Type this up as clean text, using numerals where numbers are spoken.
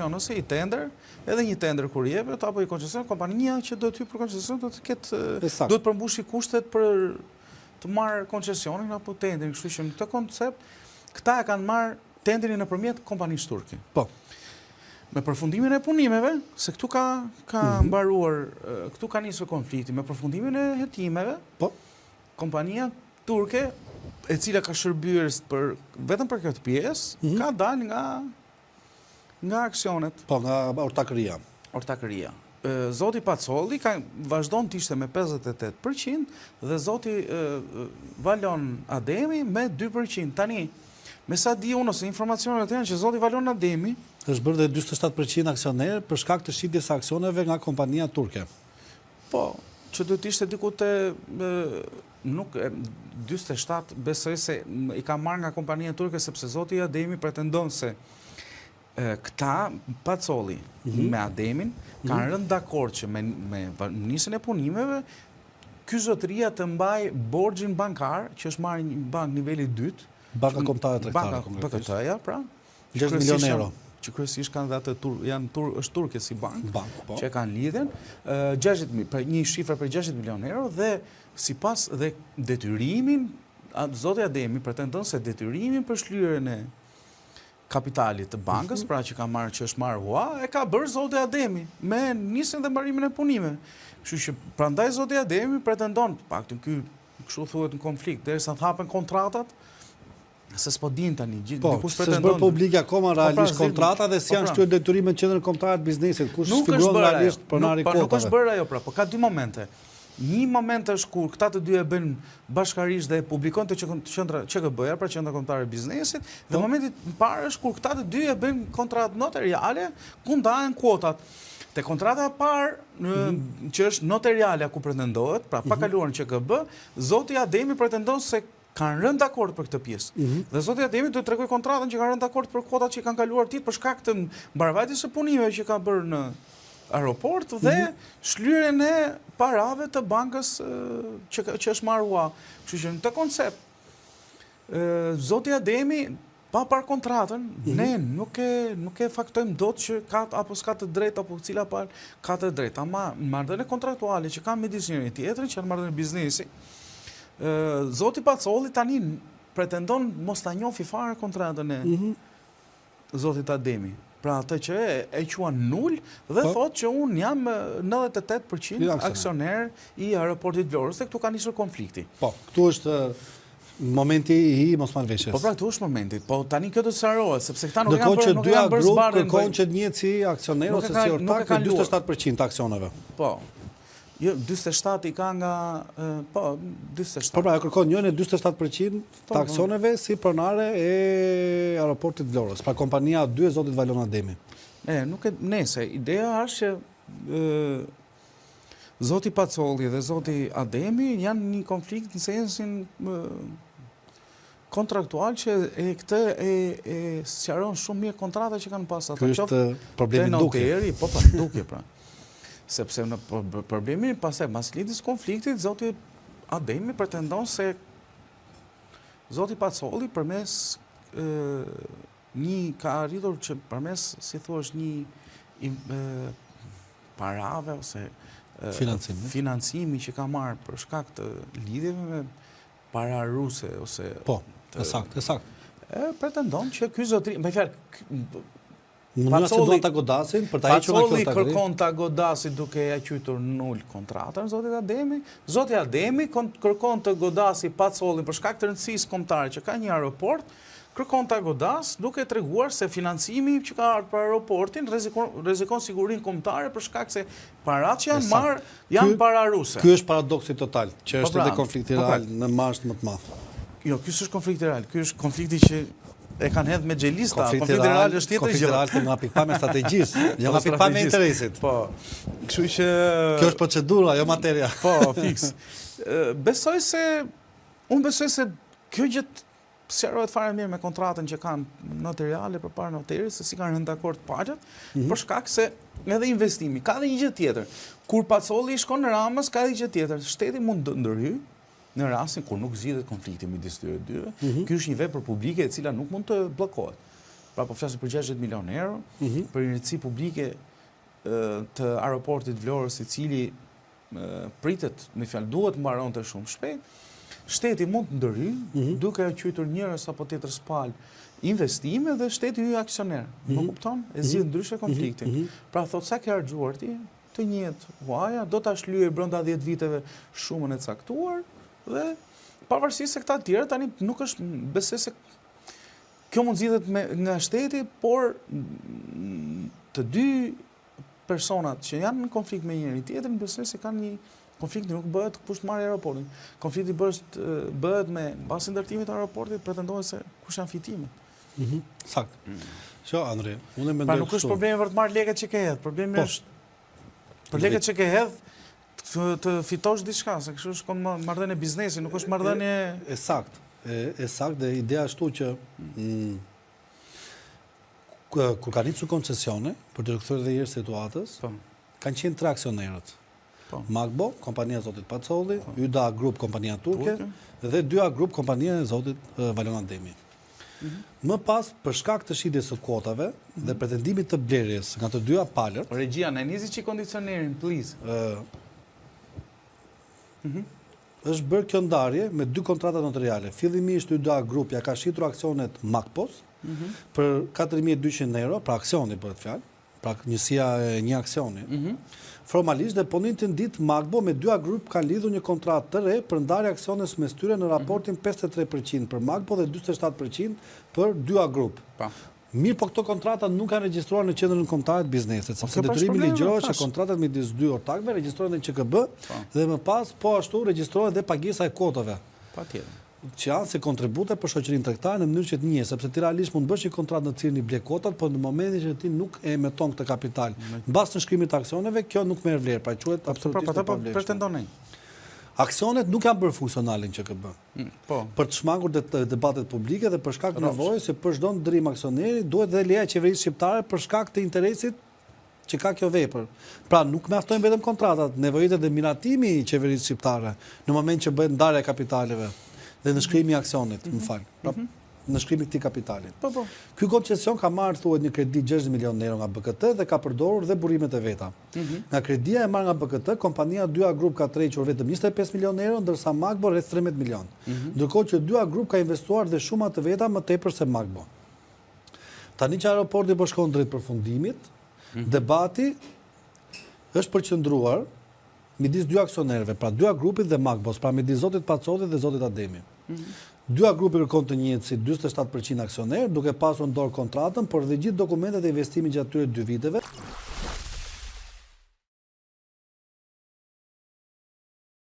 koncesion ose i tender, edhe një tender kur jepet apo i koncesion, kompania që do të hyjë për koncesion do të ketë do të përmbushi kushtet për të marrë koncesionin apo tenderin, kështu që në këtë koncept këta e kanë marrë tenderin nëpërmjet kompanisë turke. Po. Me përfundimin e punimeve, se këtu ka mbaruar, këtu ka nisur konflikti, me përfundimin e hetimeve, po, kompania turke, e cila ka shërbyer vetëm për këtë pjesë, ka dalë nga aksionet. Po, nga ortakëria. Ortakëria. Zoti Pacolli vazhdon të ishte me 58% dhe zoti Valon Ademi me 2%. Tani, me sa di unë ose informacionet e janë që zoti Valon Ademi është bërë dhe 47% aksioner për shkak të shitjes së aksioneve nga kompania turke. Po, që do të ishte diku te nuk 47 besoj se i ka marrë nga kompania turke sepse zoti Ademi pretendon se këta Pacolli me Ademin kanë rënë dakord që me nisjen e punimeve ky zotëria të mbaj borxhin bankar që është marrë një bank niveli 2, Banka Kombëtare Tregtare, BKT-ja, pra, 6 milionë euro. Që kryesisht kanë dhe atë është turke si bank, po, që kanë lidhen, një shifër për 60 milionë euro dhe sipas dhe detyrimin, zoti Ademi pretendon se detyrimin për shlyerjen e kapitalit të bankës, pra që ka marrë që është marrë hua, e ka bërë zoti Ademi me nisjen dhe mbarimin e punimeve. Kështu që prandaj zoti Ademi pretendon, paktën ky kështu thuhet në konflikt, derisa të hapen kontratat, se s'po din tani, dikush pretendon. Po, s'është bërë publike akoma realisht kontrata dhe si janë shtyr detyrimet në qendrën kombëtare të biznesit, kush figuron realisht pronari kotave. Nuk është bërë ajo, pra, po ka dy momente. Një moment është kur këta të dy e bën bashkarisht dhe e publikojnë të qendra QKB-ja, pra Qendra Kombëtare e Biznesit, dhe momenti i parë është kur këta të dy e bën kontratë notariale ku ndahen kuotat. Te kontrata e parë, që është notariale ku pretendohet, pra pa kaluar në QKB, zoti Ademi pretendon se kanë rënë dakord për këtë pjesë. Dhe zoti Ademi do të tregoj kontratën që kanë rënë dakord për kuotat që kanë kaluar ti për shkak të mbarvajtjes së punimeve që ka bërë në aeroport dhe shlyerjen e parave të bankës që është marrua. Kështu që në këtë koncept, zoti Ademi pa parë kontratën, ne nuk e faktojmë dot që ka apo s'ka të drejtë apo cila parë ka të drejtë. Ama marrëdhënie kontraktuale që kanë midis njëri tjetrit, që janë marrëdhënie biznesi, zoti Pacolli tani pretendon mos ta njohë fare kontratën e zotit Ademi. Pra atë që e quan nul dhe thot që unë jam 98% aksioner i aeroportit Vlorës, dhe këtu ka nisur konflikti. Po, këtu është momenti i mosmarrëveshjes. Po pra, këtu është momenti. Po tani kjo do të sqarohet, sepse këta nuk kanë bërë dyja grup kërkojnë që të njihet si aksioner ose si ortak në 47% të aksioneve. Po. Jo, 47 i ka nga, po, 47. Po pra, e kërkon njën e 47% të aksioneve si pronare e aeroportit Vlorës, pra kompania 2 e zotit Valon Ademi. Nese, ideja është që zoti Pacolli dhe zoti Ademi janë një konflikt në sensin kontraktual që këtë e sqaron shumë mirë kontrata që kanë pas ata. Ky është problemi duke. Po pa, duke pra. Sepse në problemin pastaj mas lidhjes konfliktit, zoti Ademi pretendon se zoti Pacolli përmes ka arritur që përmes, si thua, një parave ose financimi që ka marrë për shkak të lidhjeve me para ruse ose po, saktë. Pretendon që ky zotëri, me fjalë, Pacolli ta godasin për ta hequr nga kjo ortakëri. Kërkon ta godasin duke ja qytur nul kontratën zotit Ademi. Zoti Ademi kërkon të godasi Pacollin për shkak të rëndësisë kombëtare që ka një aeroport, kërkon ta godas duke treguar se financimi që ka ardhur për aeroportin rrezikon sigurinë kombëtare për shkak se parat që janë marrë janë para ruse. Ky është paradoksi total, që është edhe konflikti real në mashtë më të madh. Jo, ky s'është konflikti real, ky është konflikti që e kanë hedhë me gjelista. Konflikti real është tjetër gjë. Konflikti real të nga pikpamja strategjisë, jo nga pikpamja interesit. Po, kështu që kjo është procedura, jo materia. Po, fiks. Unë besoj se kjo gjë sqarohet fare mirë me kontratën që kanë notariale përpara notarit, se si kanë rënë dakord pagjat, për shkak se edhe investimi. Ka edhe një gjë tjetër. Kur Pacolli shkon në Ramës, ka edhe një gjë tjetër. Shteti mund të ndërhyjë në rastin kur nuk zgjidhet konflikti midis tyre dyve. Ky është një vepër publike e cila nuk mund të bllokohet. pra po flasim për 60 milion euro, për injekci publike të aeroportit Vlorës, i cili pritet, me fjalë duhet mbaronte shumë shpejt, shteti mund të ndërhyjë, duke quajtur njërës apo tjetër palë investime dhe shteti hyj aksioner. Më kupton? E zgjidh ndryshe konfliktin. Pra thot sa ke harxuar ti, të njëjtë huaja, do ta shlyej brenda 10 viteve shumën e caktuar dhe pavarësisht se këta të tjerë tani nuk është besoj se kjo mund zgjidhet nga shteti, por të dy personat që janë në konflikt me njëri tjetrin, besoj se kanë një konflikti nuk bëhet kush marrë aeroportin. Konflikti bëhet me mbas ndërtimit të aeroportit, pretendohet se kush janë fitimet. Sakt. Që Andre, unë mendoj. Pra nuk është problemi për të marrë lekët që ke hedh, problemi është për lekët që ke hedh të fitosh diçka, se kështu është marrëdhënie biznesi, nuk është marrëdhënie e sakt. E sakt dhe ideja ashtu që kur ka nisur koncesione për të rikthyer dhe herë situatës, kanë qenë 3 aksionerët. Magbo, kompania e zotit Pacolli, YDA Group, kompania turke, dhe 2A Group, kompania e zotit Valon Ademi. Më pas, për shkak të shitjes së kuotave dhe pretendimit të blerjes nga të dyja palët, Regjia, në nizi që kondicionerin, please. Është bërë kjo ndarje me 2 kontrata notariale. Fillimisht YDA Group ja ka shitur aksionet Magpos për 4.200 euro, pra aksioni për të fjalë, pra njësia e një aksioni. Formalisht dhe po një ditë Magbo me 2A Group kanë lidhur një kontratë të re për ndarje aksiones mes tyre në raportin 53% për Magbo dhe 47% për 2A Group. Mirë, po këto kontrata nuk kanë regjistruar në qendrën kombëtare të biznesit, sepse detyrimi ligjor që kontratat midis 2 ortakëve regjistrohen në QKB dhe më pas po ashtu regjistrohet dhe pagesa e kotave. Patjetër. Që janë si kontribute për shoqërinë tregtare në mënyrë që të njeh, sepse ti realisht mund të bësh një kontratë në të cilin i ble kotat, por në momentin që ti nuk e emeton këtë kapital, mbas të shkrimit të aksioneve, kjo nuk merr vlerë, pra quhet absolutisht e pavlefshme. Pretendonin. Aksionet nuk janë bërë funksionale në QKB. Për të shmangur debatet publike dhe për shkak të nevojës se për çdo ndrim aksioneri duhet dhe leja e qeverisë shqiptare për shkak të interesit që ka kjo vepër. Pra nuk mjaftojnë vetëm kontratat, nevojitet dhe miratimi i qeverisë shqiptare në moment që bëhet ndarja e kapitaleve dhe në shkrimi i aksionit, më fal. Pra në shkrimi i këtij kapitali. Ky koncesion ka marrë thuhet një kredi 60 milion euro nga BKT dhe ka përdorur dhe burimet e veta. Nga kredia e marrë nga BKT, kompania 2A Group ka tërhequr vetëm 25 milion euro, ndërsa Magbo rreth 13 milion. Ndërkohë që 2A Group ka investuar dhe shuma të veta më tepër se Magbo. Tani që aeroporti po shkon drejt përfundimit, debati është përqendruar midis 2 aksionerëve, pra 2A Grupit dhe Magbos, pra midis zotit Pacolli dhe zotit Ademi. 2A Grupi kërkon të njëjtë si 47% aksioner, duke pasur në dorë kontratën, por dhe gjithë dokumentet e investimit gjatë tyre 2 viteve.